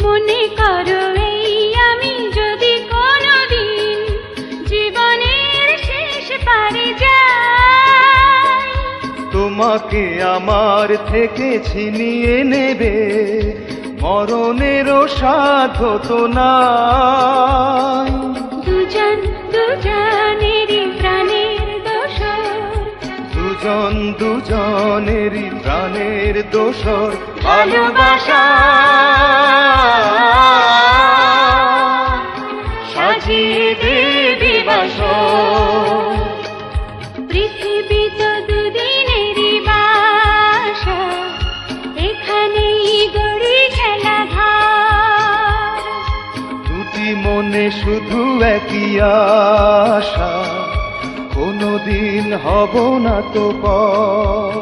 মনে করো এই আমি যদি কোনোদিন জীবনের শেষ পারে যাই, তোমাকে আমার থেকে ছিনিয়ে নেবে মরণেরও সাধ্য তো নাই। দুজন দুজনেরই প্রাণের দোসর, দুজন দুজনেরই প্রাণের দোসর, ভালোবাসা সাজিয়ে দেবে বাসর। পৃথিবী তো দুদিনেরই বাসা, এখানেই গড়ি খেলা ঘর। দুটি মনে শুধু একই আশা, কোনোদিন হব না তো পর।